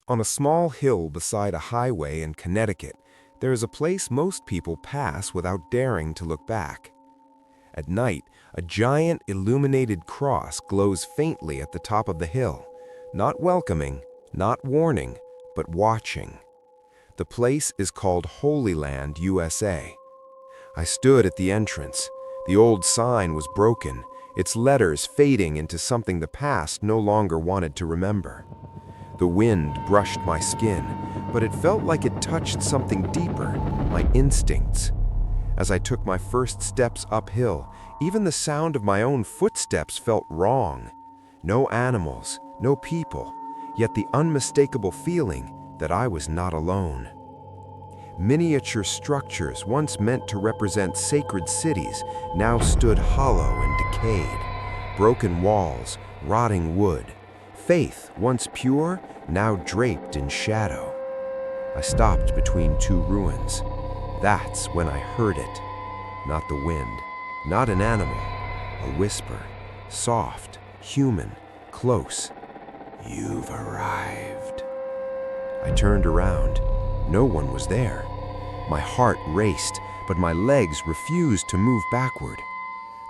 On a small hill beside a highway in Connecticut, there is a place most people pass without daring to look back. At night, a giant illuminated cross glows faintly at the top of the hill, not welcoming, not warning, but watching. The place is called Holy Land, USA. I stood at the entrance. The old sign was broken, its letters fading into something the past no longer wanted to remember. The wind brushed my skin, but it felt like it touched something deeper, my instincts. As I took my first steps uphill, even the sound of my own footsteps felt wrong. No animals, no people, yet the unmistakable feeling that I was not alone. Miniature structures once meant to represent sacred cities now stood hollow and decayed. Broken walls, rotting wood. Faith, once pure, now draped in shadow. I stopped between two ruins. That's when I heard it. Not the wind, not an animal. A whisper, soft, human, close. "You've arrived." I turned around. No one was there. My heart raced, but my legs refused to move backward.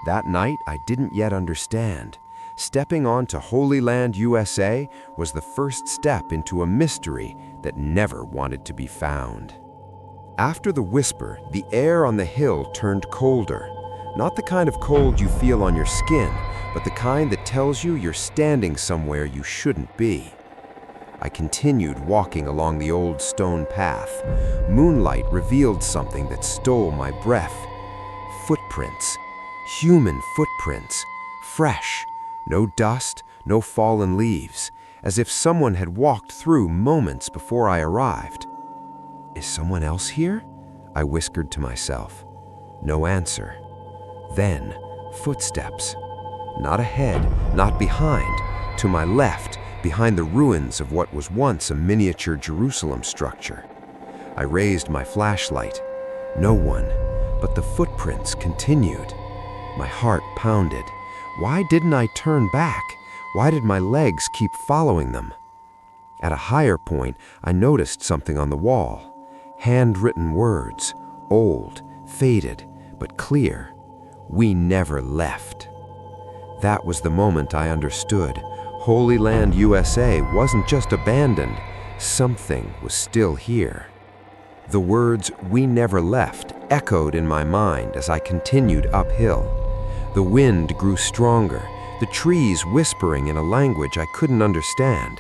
That night, I didn't yet understand. Stepping onto Holy Land, USA was the first step into a mystery that never wanted to be found. After the whisper, the air on the hill turned colder. Not the kind of cold you feel on your skin, but the kind that tells you you're standing somewhere you shouldn't be. I continued walking along the old stone path. Moonlight revealed something that stole my breath. Footprints. Human footprints. Fresh. No dust, no fallen leaves, as if someone had walked through moments before I arrived. "Is someone else here?" I whispered to myself. No answer. Then, footsteps. Not ahead, not behind. To my left, behind the ruins of what was once a miniature Jerusalem structure. I raised my flashlight. No one, but the footprints continued. My heart pounded. Why didn't I turn back? Why did my legs keep following them? At a higher point, I noticed something on the wall. Handwritten words, old, faded, but clear. "We never left." That was the moment I understood. Holy Land, USA wasn't just abandoned. Something was still here. The words, "we never left," echoed in my mind as I continued uphill. The wind grew stronger, the trees whispering in a language I couldn't understand.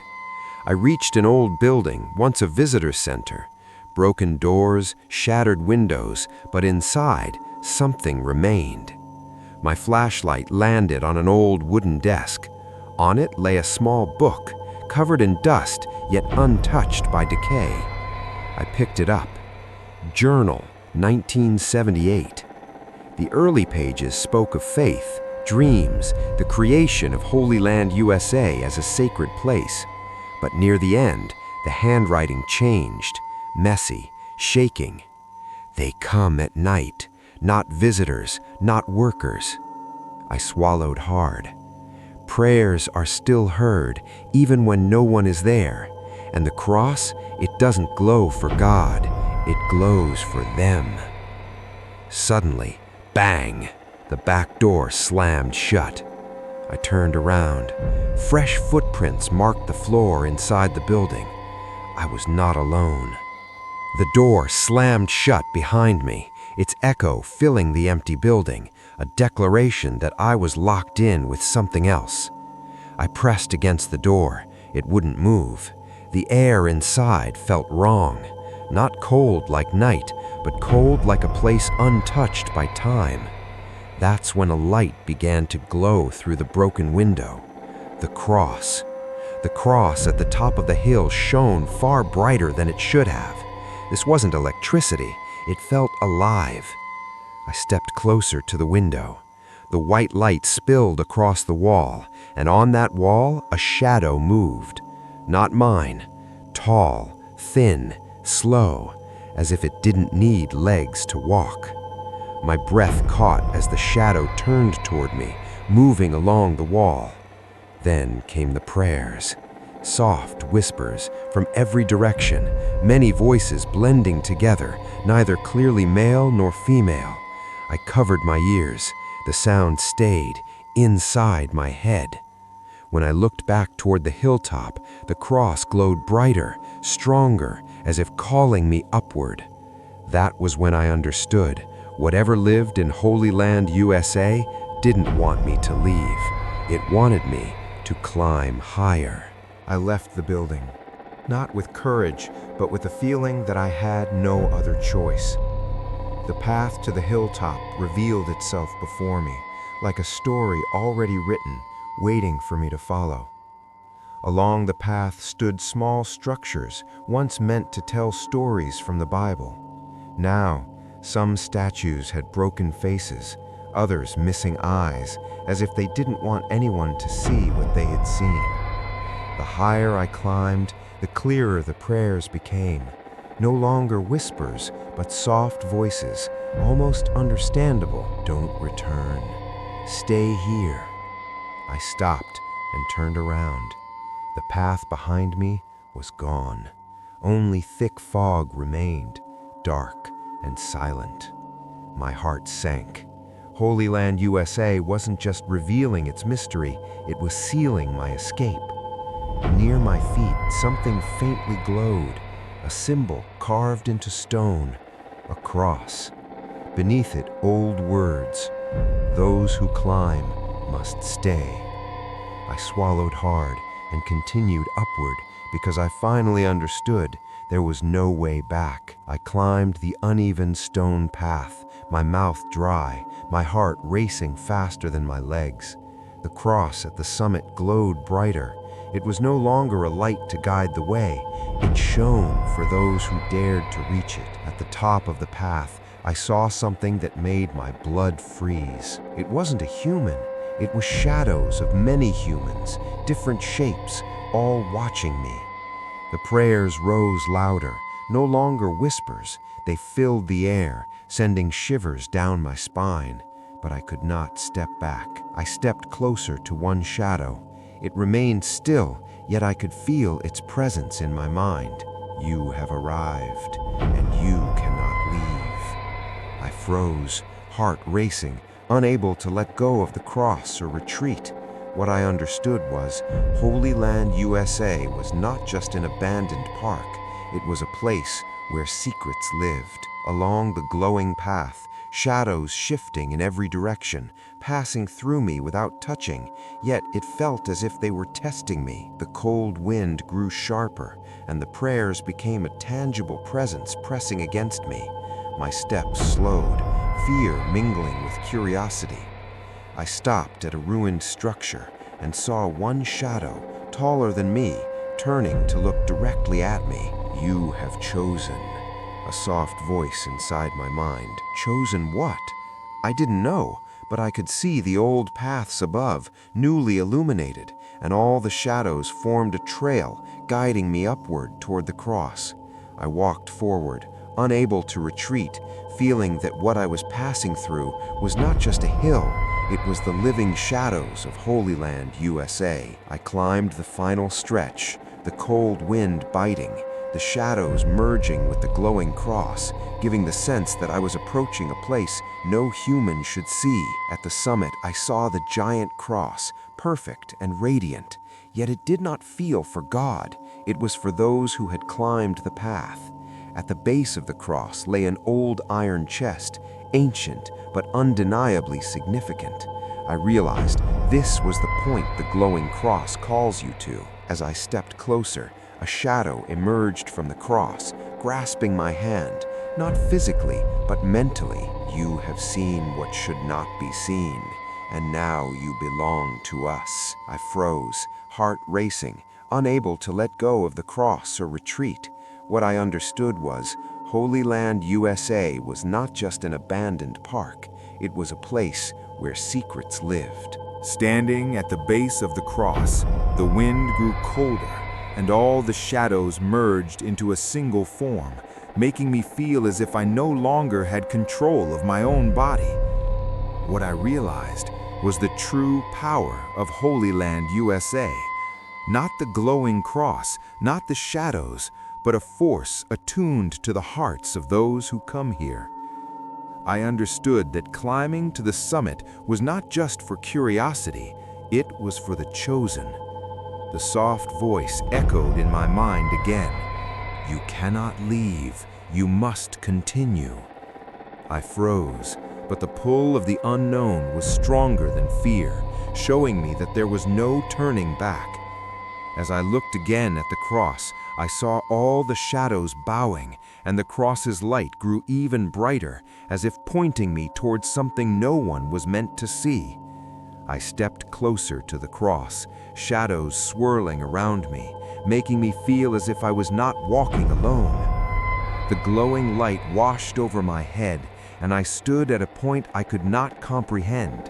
I reached an old building, once a visitor center. Broken doors, shattered windows, but inside, something remained. My flashlight landed on an old wooden desk. On it lay a small book, covered in dust, yet untouched by decay. I picked it up. Journal, 1978. The early pages spoke of faith, dreams, the creation of Holy Land, USA as a sacred place. But near the end, the handwriting changed, messy, shaking. "They come at night, not visitors, not workers." I swallowed hard. Prayers are still heard, even when no one is there. And the cross, it doesn't glow for God, it glows for them. Suddenly, bang! The back door slammed shut. I turned around. Fresh footprints marked the floor inside the building. I was not alone. The door slammed shut behind me, its echo filling the empty building, a declaration that I was locked in with something else. I pressed against the door. It wouldn't move. The air inside felt wrong. Not cold like night, but cold like a place untouched by time. That's when a light began to glow through the broken window. The cross. The cross at the top of the hill shone far brighter than it should have. This wasn't electricity. It felt alive. I stepped closer to the window. The white light spilled across the wall, and on that wall, a shadow moved. Not mine. Tall, thin, slow, as if it didn't need legs to walk. My breath caught as the shadow turned toward me, moving along the wall. Then came the prayers. Soft whispers from every direction, many voices blending together, neither clearly male nor female. I covered my ears. The sound stayed inside my head. When I looked back toward the hilltop, the cross glowed brighter, stronger, as if calling me upward. That was when I understood. Whatever lived in Holy Land, USA, didn't want me to leave. It wanted me to climb higher. I left the building, not with courage, but with the feeling that I had no other choice. The path to the hilltop revealed itself before me, like a story already written, waiting for me to follow. Along the path stood small structures, once meant to tell stories from the Bible. Now, some statues had broken faces, others missing eyes, as if they didn't want anyone to see what they had seen. The higher I climbed, the clearer the prayers became. No longer whispers, but soft voices, almost understandable. Don't return. Stay here. I stopped and turned around. The path behind me was gone. Only thick fog remained, dark and silent. My heart sank. Holy Land, USA wasn't just revealing its mystery, it was sealing my escape. Near my feet, something faintly glowed, a symbol carved into stone, a cross. Beneath it, old words, "Those who climb must stay." I swallowed hard and continued upward because I finally understood there was no way back. I climbed the uneven stone path, my mouth dry, my heart racing faster than my legs. The cross at the summit glowed brighter. It was no longer a light to guide the way. It shone for those who dared to reach it. At the top of the path, I saw something that made my blood freeze. It wasn't a human. It was shadows of many humans, different shapes, all watching me. The prayers rose louder, no longer whispers. They filled the air, sending shivers down my spine. But I could not step back. I stepped closer to one shadow. It remained still, yet I could feel its presence in my mind. You have arrived, and you cannot leave. I froze, heart racing, unable to let go of the cross or retreat. What I understood was, Holy Land, USA was not just an abandoned park. It was a place where secrets lived. Along the glowing path, shadows shifting in every direction, passing through me without touching, yet it felt as if they were testing me. The cold wind grew sharper, and the prayers became a tangible presence pressing against me. My steps slowed, fear mingling with curiosity. I stopped at a ruined structure and saw one shadow, taller than me, turning to look directly at me. You have chosen. A soft voice inside my mind. Chosen what? I didn't know, but I could see the old paths above, newly illuminated, and all the shadows formed a trail, guiding me upward toward the cross. I walked forward, unable to retreat, feeling that what I was passing through was not just a hill, it was the living shadows of Holy Land, USA. I climbed the final stretch, the cold wind biting, the shadows merging with the glowing cross, giving the sense that I was approaching a place no human should see. At the summit, I saw the giant cross, perfect and radiant, yet it did not feel for God. It was for those who had climbed the path. At the base of the cross lay an old iron chest, ancient but undeniably significant. I realized this was the point the glowing cross calls you to. As I stepped closer, a shadow emerged from the cross, grasping my hand, not physically, but mentally. You have seen what should not be seen, and now you belong to us. I froze, heart racing, unable to let go of the cross or retreat. What I understood was, Holy Land, USA was not just an abandoned park, it was a place where secrets lived. Standing at the base of the cross, the wind grew colder, and all the shadows merged into a single form, making me feel as if I no longer had control of my own body. What I realized was the true power of Holy Land, USA. Not the glowing cross, not the shadows, but a force attuned to the hearts of those who come here. I understood that climbing to the summit was not just for curiosity, it was for the chosen. The soft voice echoed in my mind again. You cannot leave, you must continue. I froze, but the pull of the unknown was stronger than fear, showing me that there was no turning back. As I looked again at the cross, I saw all the shadows bowing, and the cross's light grew even brighter, as if pointing me towards something no one was meant to see. I stepped closer to the cross, shadows swirling around me, making me feel as if I was not walking alone. The glowing light washed over my head, and I stood at a point I could not comprehend.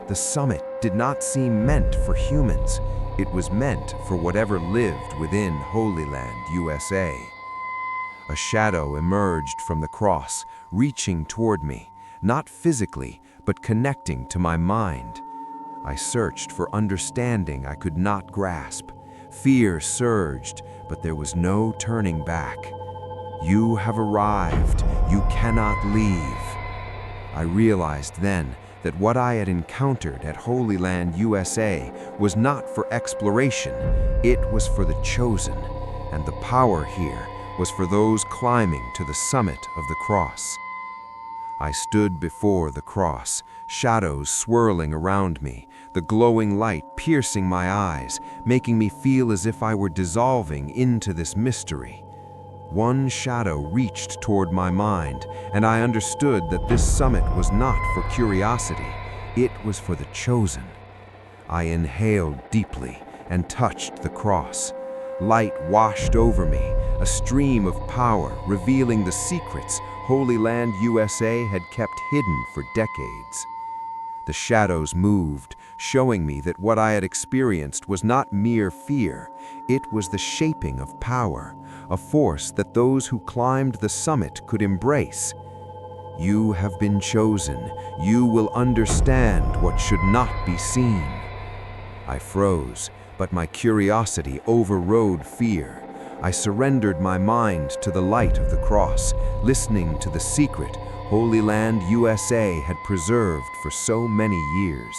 The summit did not seem meant for humans. It was meant for whatever lived within Holy Land, USA. A shadow emerged from the cross, reaching toward me, not physically, but connecting to my mind. I searched for understanding I could not grasp. Fear surged, but there was no turning back. You have arrived. You cannot leave. I realized then that what I had encountered at Holy Land, USA was not for exploration, it was for the chosen, and the power here was for those climbing to the summit of the cross. I stood before the cross, shadows swirling around me, the glowing light piercing my eyes, making me feel as if I were dissolving into this mystery. One shadow reached toward my mind, and I understood that this summit was not for curiosity, it was for the chosen. I inhaled deeply and touched the cross. Light washed over me, a stream of power revealing the secrets Holy Land USA had kept hidden for decades. The shadows moved, showing me that what I had experienced was not mere fear, it was the shaping of power, a force that those who climbed the summit could embrace. You have been chosen. You will understand what should not be seen. I froze, but my curiosity overrode fear. I surrendered my mind to the light of the cross, listening to the secret Holy Land USA had preserved for so many years.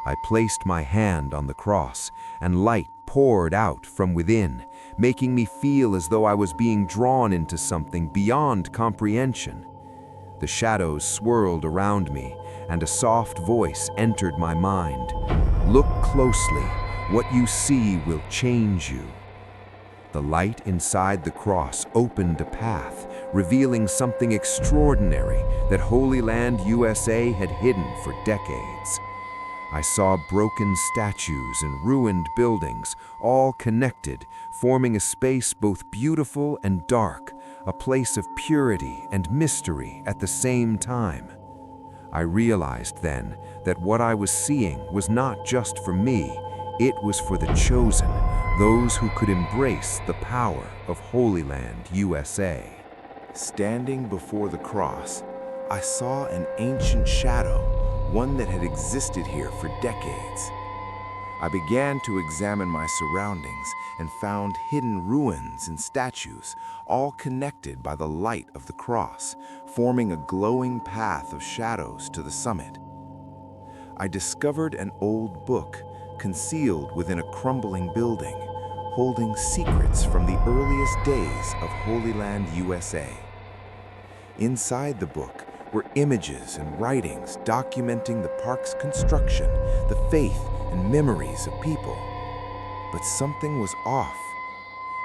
I placed my hand on the cross, and light poured out from within, making me feel as though I was being drawn into something beyond comprehension. The shadows swirled around me, and a soft voice entered my mind. Look closely. What you see will change you. The light inside the cross opened a path, revealing something extraordinary that Holy Land USA had hidden for decades. I saw broken statues and ruined buildings, all connected, forming a space both beautiful and dark, a place of purity and mystery at the same time. I realized then that what I was seeing was not just for me, it was for the chosen, those who could embrace the power of Holy Land USA. Standing before the cross, I saw an ancient shadow, one that had existed here for decades. I began to examine my surroundings and found hidden ruins and statues, all connected by the light of the cross, forming a glowing path of shadows to the summit. I discovered an old book concealed within a crumbling building, holding secrets from the earliest days of Holy Land USA. Inside the book were images and writings documenting the park's construction, the faith and memories of people. But something was off.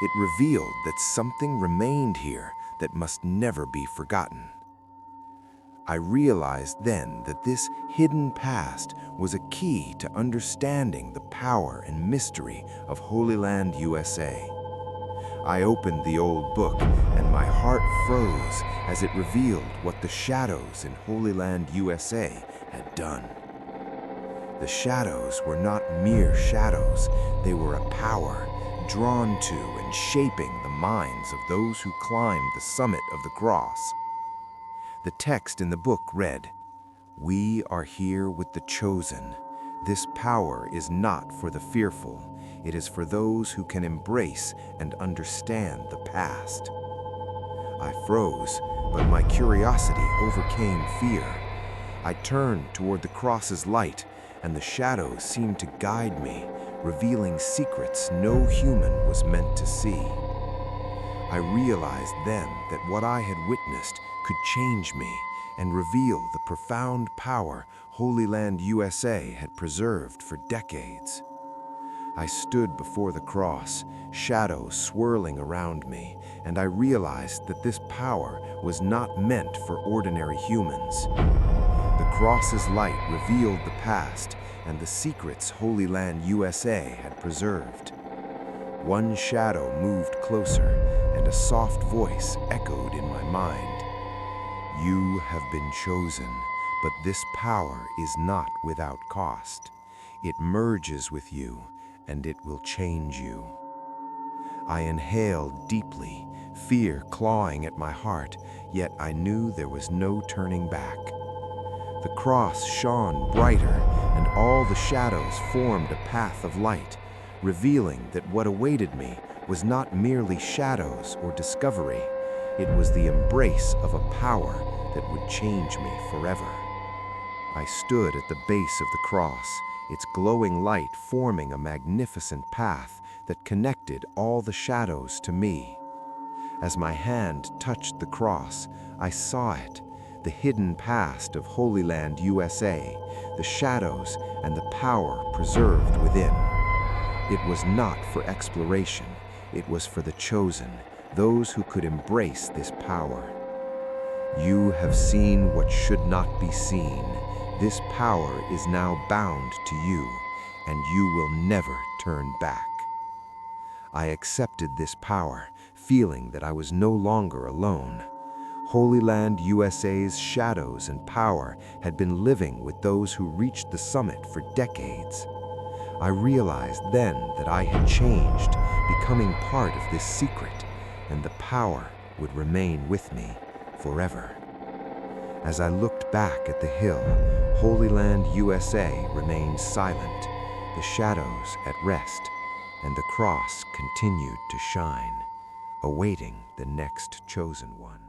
It revealed that something remained here that must never be forgotten. I realized then that this hidden past was a key to understanding the power and mystery of Holy Land USA. I opened the old book, and my heart froze as it revealed what the shadows in Holy Land USA had done. The shadows were not mere shadows, they were a power drawn to and shaping the minds of those who climbed the summit of the cross. The text in the book read, "We are here with the chosen. This power is not for the fearful. It is for those who can embrace and understand the past. I froze, but my curiosity overcame fear. I turned toward the cross's light, and the shadows seemed to guide me, revealing secrets no human was meant to see. I realized then that what I had witnessed could change me and reveal the profound power Holy Land USA had preserved for decades. I stood before the cross, shadows swirling around me, and I realized that this power was not meant for ordinary humans. The cross's light revealed the past and the secrets Holy Land USA had preserved. One shadow moved closer, and a soft voice echoed in my mind. You have been chosen, but this power is not without cost. It merges with you, and it will change you. I inhaled deeply, fear clawing at my heart, yet I knew there was no turning back. The cross shone brighter, and all the shadows formed a path of light, revealing that what awaited me was not merely shadows or discovery. It was the embrace of a power that would change me forever. I stood at the base of the cross, its glowing light forming a magnificent path that connected all the shadows to me. As my hand touched the cross, I saw it, the hidden past of Holy Land USA, the shadows and the power preserved within. It was not for exploration, it was for the chosen, those who could embrace this power. You have seen what should not be seen. This power is now bound to you, and you will never turn back. I accepted this power, feeling that I was no longer alone. Holy Land USA's shadows and power had been living with those who reached the summit for decades. I realized then that I had changed, becoming part of this secret, and the power would remain with me forever. As I looked back at the hill, Holy Land USA remained silent, the shadows at rest, and the cross continued to shine, awaiting the next chosen one.